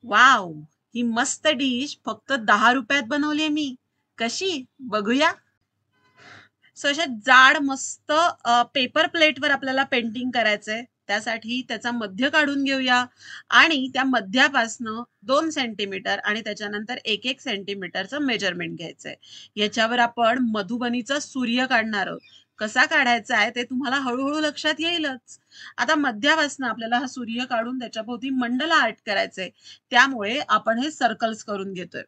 Wow, ही मस्त dish फक्त 10 रुपयात बनवली मी. कशी? बघूया. सो अशा जाड मस्त पेपर प्लेटवर आपल्याला पेंटिंग करायचंय. त्यासाठी त्याचा मध्य काढून घेऊया आणि त्या मध्यापासनं 2 सेंटीमीटर आणि त्याच्यानंतर 1-1 सेंटीमीटरचं मेजरमेंट घ्यायचंय. याच्यावर आपण मधुबनीचा सूर्य काढणार आहोत. कसा काढायचा आहे ते तुम्हाला हळूहळू लक्षात येईलच. आता मध्यापासनं आपल्याला हा सूर्य काढून त्याच्याभोवती मंडला आर्ट करायचंय. त्यामुळे आपण हे सर्कल्स करून घेतोय.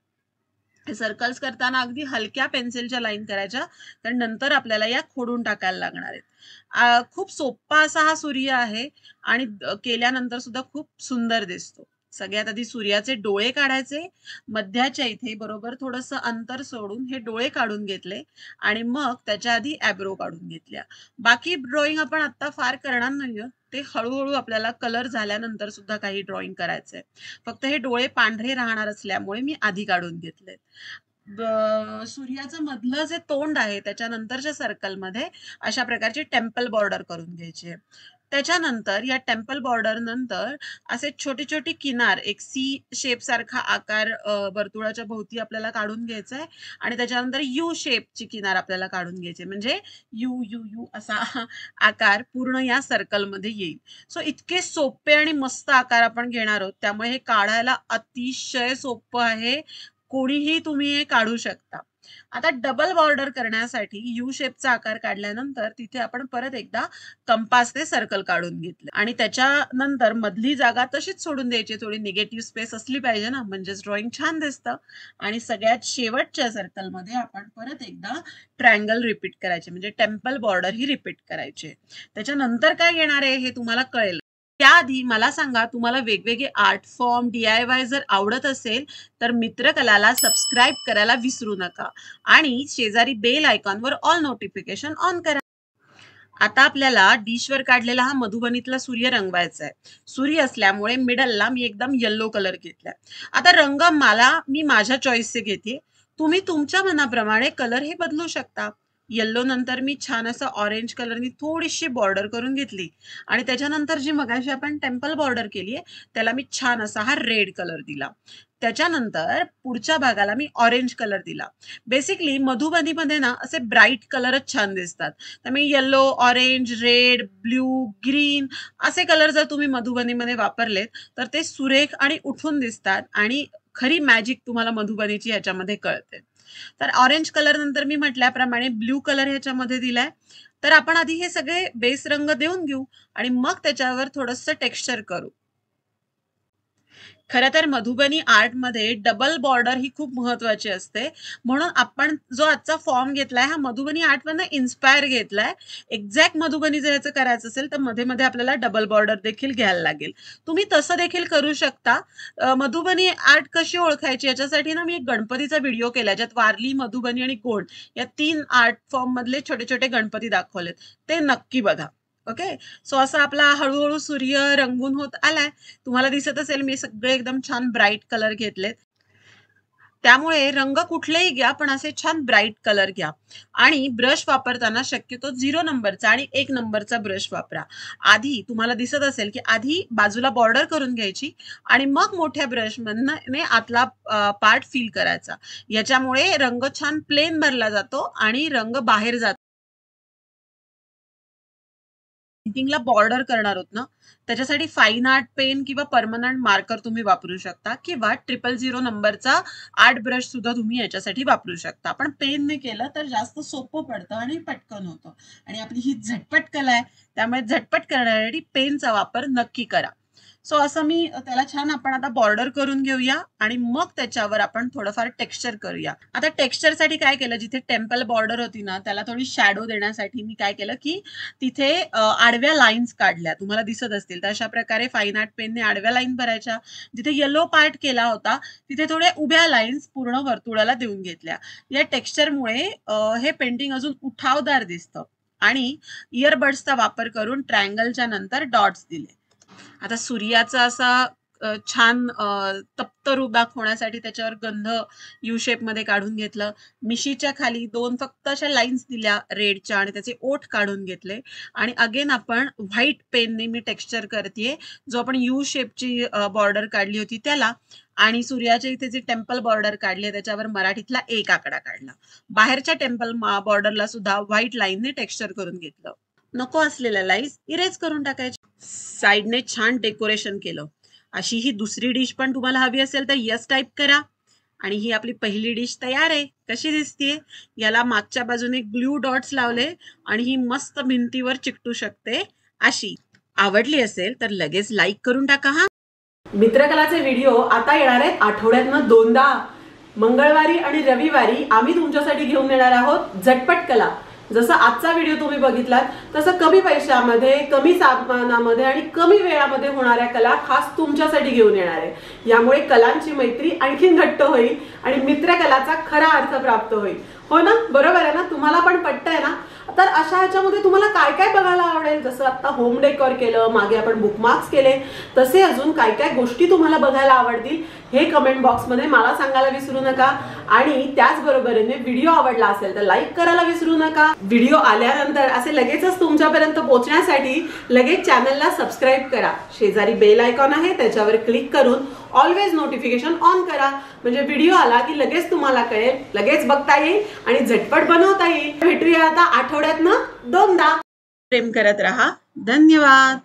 हे सर्कल्स करताना अगदी हलक्या पेन्सिलच्या लाईन करायच्या, कारण नंतर आपल्याला या खोडून टाकायला लागणार आहेत. खूप सोप्पा असा हा सूर्य आहे आणि केल्यानंतर सुद्धा खूप सुंदर दिसतो. सगळ्यात आधी सूर्याचे डोळे काढायचे. मध्याच्या इथे बरोबर थोडंसं अंतर सोडून हे डोळे काढून घेतले आणि मग त्याच्या आधी ॲब्रो काढून घेतल्या. बाकी ड्रॉइंग आपण आता फार करणार नाही, ते हळूहळू आपल्याला कलर झाल्यानंतर सुद्धा काही ड्रॉइंग करायचंय. फक्त हे डोळे पांढरे राहणार असल्यामुळे मी आधी काढून घेतले. सूर्याचं मधलं जे तोंड आहे त्याच्यानंतरच्या सर्कलमध्ये अशा प्रकारची टेम्पल बॉर्डर करून घ्यायची आहे. त्याच्यानंतर या टेम्पल बॉर्डर नंतर असे छोटे छोटे किनार, एक सी शेप सारखा आकार वर्तुळाच्या भोवती आपल्याला काढून घ्यायचा आहे आणि त्याच्यानंतर यू शेपची किनार आपल्याला काढून घ्यायची, म्हणजे यू यू यू असा आकार पूर्ण या सर्कलमध्ये येईल. सो इतके सोपे आणि मस्त आकार आपण घेणार आहोत, त्यामुळे हे काढायला अतिशय सोपं आहे. कोणीही तुम्ही हे काढू शकता. आता डबल बॉर्डर करण्यासाठी यू शेपचा आकार काढल्यानंतर तिथे आपण परत एकदा कंपासने सर्कल काढून घेतलं आणि त्याच्यानंतर मधली जागा तशीच सोडून द्यायची. थोडी निगेटिव्ह स्पेस असली पाहिजे ना, म्हणजेच ड्रॉइंग छान दिसतं. आणि सगळ्यात शेवटच्या सर्कलमध्ये आपण परत एकदा ट्रायंगल रिपीट करायचे, म्हणजे टेम्पल बॉर्डर ही रिपीट करायची. त्याच्यानंतर काय येणार आहे हे तुम्हाला कळेल. त्याआधी मला सांगा, तुम्हाला वेगवेगळे आर्ट फॉर्म, DIY जर आवडत असेल तर मित्रकलाला सबस्क्राईब करायला विसरू नका आणि शेजारी बेल आयकॉनवर ऑल नोटिफिकेशन ऑन करा. आता आपल्याला डिशवर काढलेला हा मधुबनीतला सूर्य रंगवायचा आहे. सूर्य असल्यामुळे मिडलला मी एकदम येल्लो कलर घेतलाय. आता रंग मी माझ्या चॉईसचे घेते. तुम्ही तुमच्या मनाप्रमाणे कलर हे बदलू शकता. येल्लो नंतर मी छान असं ऑरेंज कलरनी थोडीशी बॉर्डर करून घेतली आणि त्याच्यानंतर जी मगाशी आपण टेम्पल बॉर्डर केली आहे त्याला मी छान असा हा रेड कलर दिला. त्याच्यानंतर पुढच्या भागाला मी ऑरेंज कलर दिला. बेसिकली मधुबनीमध्ये ना असे ब्राईट कलरच छान दिसतात. त्यामुळे yellow, orange, red, blue, green असे कलर जर तुम्ही मधुबनीमध्ये वापरलेत तर ते सुरेख आणि उठून दिसतात आणि खरी मॅजिक तुम्हाला मधुबनीची ह्याच्यामध्ये कळते. तर ऑरेंज कलर नंतर मी म्हटल्याप्रमाणे ब्ल्यू कलर ह्याच्यामध्ये दिलाय. तर आपण आधी हे सगळे बेस रंग देऊन घेऊ आणि मग त्याच्यावर थोडंसं टेक्स्चर करू. खरं तर मधुबनी आर्टमध्ये डबल बॉर्डर ही खूप महत्वाची असते, म्हणून आपण जो आजचा फॉर्म घेतलाय हा मधुबनी आर्टमधनं इन्स्पायर घेतलाय. एक्झॅक्ट मधुबनी जर ह्याचं करायचं असेल तर मध्ये मध्ये आपल्याला डबल बॉर्डर देखील घ्यायला लागेल. तुम्ही तसं देखील करू शकता. मधुबनी आर्ट कशी ओळखायची याच्यासाठी ना मी एक गणपतीचा व्हिडिओ केला, ज्यात वारली, मधुबनी आणि गोंड या 3 आर्ट फॉर्म मधले छोटे छोटे गणपती दाखवलेत. ते नक्की बघा. ओके. सो असं आपला हळूहळू सूर्य रंगून होत आलाय. तुम्हाला दिसत असेल मी सगळे एकदम छान ब्राईट कलर घेतलेत. त्यामुळे रंग कुठलेही घ्या पण असे छान ब्राईट कलर घ्या आणि ब्रश वापरताना शक्यतो 0 नंबरचा आणि 1 नंबरचा ब्रश वापरा. आधी तुम्हाला दिसत असेल की आधी बाजूला बॉर्डर करून घ्यायची आणि मग मोठ्या ब्रश मधने आतला पार्ट फिल करायचा. याच्यामुळे रंग छान प्लेन भरला जातो आणि रंग बाहेर जातो. पेंटिंगला बॉर्डर करणार आहोत ना, त्याच्यासाठी फाईन आर्ट पेन किंवा परमनंट मार्कर तुम्ही वापरू शकता किंवा 000 नंबरचा आर्ट ब्रश सुद्धा तुम्ही याच्यासाठी वापरू शकता. पण पेनने केलं तर जास्त सोपं पडतं आणि पटकन होतं आणि आपली ही झटपट कला आहे, त्यामुळे झटपट करण्यासाठी पेनचा वापर नक्की करा. सो असं मी त्याला छान आपण आता बॉर्डर करून घेऊया आणि मग त्याच्यावर आपण थोडंफार टेक्स्चर करूया. आता टेक्स्चरसाठी काय केलं, जिथे टेम्पल बॉर्डर होती ना त्याला थोडी शॅडो देण्यासाठी मी काय केलं की तिथे आडव्या लाईन्स काढल्या, तुम्हाला दिसत असतील. तर अशा प्रकारे फाईन आर्ट पेनने आडव्या लाईन भरायच्या. जिथे येलो पार्ट केला होता तिथे थोड्या उभ्या लाईन्स पूर्ण वर्तुळाला देऊन घेतल्या. या टेक्स्चरमुळे हे पेंटिंग अजून उठावदार दिसतं. आणि इयरबड्सचा वापर करून ट्रायंगलच्या नंतर डॉट्स दिले. आता सूर्याचा असा छान तप्त रूप दाखवण्यासाठी त्याच्यावर गंध यू शेप मध्ये काढून घेतलं. मिशीच्या खाली 2 फक्त अशा लाईन्स दिल्या रेडच्या आणि त्याचे ओठ काढून घेतले आणि अगेन आपण व्हाईट पेनने मी टेक्स्चर करतेय, जो आपण यू शेपची बॉर्डर काढली होती त्याला, आणि सूर्याच्या इथे जे टेम्पल बॉर्डर काढली त्याच्यावर मराठीतला एक आकडा काढला. बाहेरच्या टेम्पल बॉर्डरला सुद्धा व्हाईट लाईनने टेक्स्चर करून घेतलं. नको असलेल्या लाईन्स इरेज करून टाकायच्या. साईडने छान डेकोरेशन केलं. अशी ही दुसरी डिश पण तुम्हाला हवी असेल तर यस टाईप करा. आणि ही आपली पहिली डिश तयार आहे. कशी दिसतीये? याला मागच्या बाजूने ग्लू डॉट्स लावले आणि ही मस्त भिंतीवर चिकटू शकते अशी. आवडली असेल तर लगेच लाईक करून टाका हा. मित्रकलाचे व्हिडिओ आता येणार आहेत आठवड्यातनं 2दा. मंगळवारी आणि रविवारी आम्ही तुमच्यासाठी घेऊन येणार आहोत झटपट कला. जसं आजचा व्हिडिओ तुम्ही बघितलात तसं कमी पैशामध्ये, कमी सामानामध्ये आणि कमी वेळामध्ये होणाऱ्या कला खास तुमच्यासाठी घेऊन येणार आहे. यामुळे कलांची मैत्री आणखीन घट्ट होईल आणि मित्रकलाचा खरा अर्थ प्राप्त होईल. हो ना? बरोबर आहे ना? तुम्हाला पण पटतंय ना? तर अशा ह्याच्यामध्ये तुम्हाला काय काय बघायला आवडेल? जसं आता होम डेकोर केलं, मागे आपण बुकमार्क्स केले, तसे अजून काय काय गोष्टी तुम्हाला बघायला आवडतील हे कमेंट बॉक्समध्ये मला सांगायला विसरू नका. आणि त्याचबरोबरीने व्हिडिओ आवडला असेल तर लाईक करायला विसरू नका. व्हिडिओ आल्यानंतर असे लगेचच तुमच्यापर्यंत पोहोचण्यासाठी लगेच चॅनलला सबस्क्राईब करा. शेजारी बेल आयकॉन आहे त्याच्यावर क्लिक करून ऑलवेज नोटिफिकेशन ऑन करा, म्हणजे व्हिडिओ आला की लगेच तुम्हाला कळेल, लगेच बघता येईल आणि झटपट बनवता येईल. भेटूया आता आठवड्यातनं 2दा. प्रेम करत राहा. धन्यवाद.